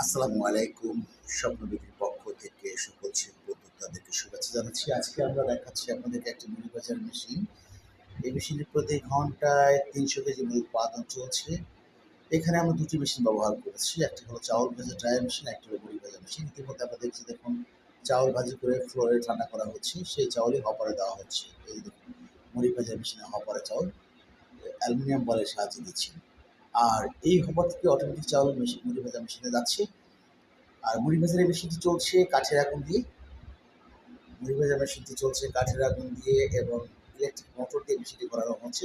আসসালামু আলাইকুম। স্বপ্নবিধির পক্ষ থেকে সকল শিল্প উদ্যোক্তাদেরকে শুভেচ্ছা জানাচ্ছি। আজকে আমরা দেখাচ্ছি আপনাদেরকে একটা মুড়ি ভাজার মেশিন। এই মেশিনে প্রতি ঘন্টায় ৩০০ কেজি মুড়ি উৎপাদন চলছে। এখানে আমরা দুটি মেশিন ব্যবহার করেছি। একটি হলো চাউল ভাজা ড্রায়ার মেশিন, একটি হলো মুড়ি ভাজা মেশিন। ইতিমধ্যে আমরা দেখছি দেখুন চাউল ভাজি করে ফ্লোরে ঠান্ডা করা হচ্ছে। সেই চাউলই হপারে দেওয়া হচ্ছে। এই দেখুন মুড়ি ভাজার মেশিনে হপারে চাউল অ্যালুমিনিয়াম বলের সাহায্যে দিচ্ছি। আর এই হপার থেকে অটোমেটিক চাউল মেশিন মুড়ি ভাজা মেশিনে যাচ্ছে। আর মুড়ি ভাজার এই মেশিনটি চলছে কাঠের আগুন দিয়ে। মুড়ি ভাজার মেশিনটি চলছে কাঠের আগুন দিয়ে এবং ইলেকট্রিক মোটর দিয়ে মেশিনটি করানো হচ্ছে।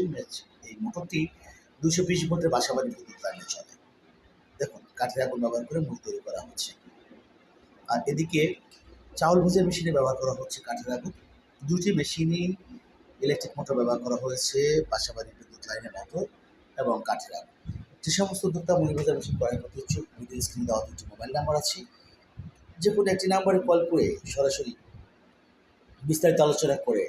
এই মোটরটি ২২০ ভোল্টের বাসাবাড়ি বিদ্যুৎ লাইনে চলে। দেখুন কাঠের আগুন ব্যবহার করে মুড়ি তৈরি করা হচ্ছে। আর এদিকে চাউল ভাজার মেশিনে ব্যবহার করা হচ্ছে কাঠের আগুন। দুটি মেশিনই ইলেকট্রিক মোটর ব্যবহার করা হয়েছে, বাসাবাড়ি বিদ্যুৎ লাইনের মোটর এবং কাঠের আগুন। যে সমস্ত উদ্যোক্তা মুড়ি ভাজার মেশিন ক্রয় করতে ইচ্ছুক, ভিডিও স্ক্রিনে দেওয়া দুটি মোবাইল নাম্বার আছে। যে কোনো একটি নাম্বারে কল করে সরাসরি বিস্তারিত আলোচনা করে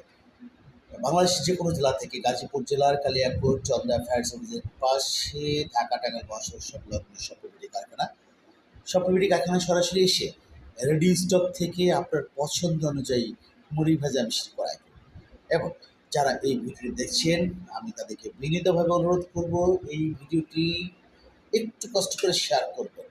বাংলাদেশের যে কোনো জেলা থেকে গাজীপুর জেলার কালিয়াকৈর চন্দ্রা ফায়ার সার্ভিসের পাশে ঢাকা টাঙ্গাইল মহাসড়ক সংলগ্ন স্বপ্নবিডি কারখানা, স্বপ্নবিডি কারখানায় সরাসরি এসে রেডি স্টক থেকে আপনার পছন্দ অনুযায়ী মুড়ি ভাজা মিষ্টি করায়। এবং যারা এই ভিডিও দেখছেন আমি তাদেরকে বিনীতভাবে অনুরোধ করব এই ভিডিওটি একটু কষ্ট করে শেয়ার করবেন।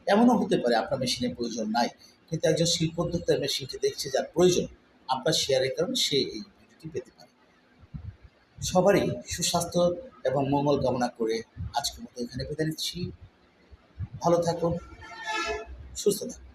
এমনও হতে পারে আপনার মেশিনের প্রয়োজন নাই, কিন্তু একজন শিল্পোদ্যোক্তা মেশিনটি দেখছে যার প্রয়োজন, আপনার শেয়ারের কারণে সে এই ভিডিওটি পেতে পারে। সবারই সুস্বাস্থ্য এবং মঙ্গল কামনা করে আজকের মতো এখানে বিদায় নিচ্ছি। ভালো থাকুন, সুস্থ থাকুন।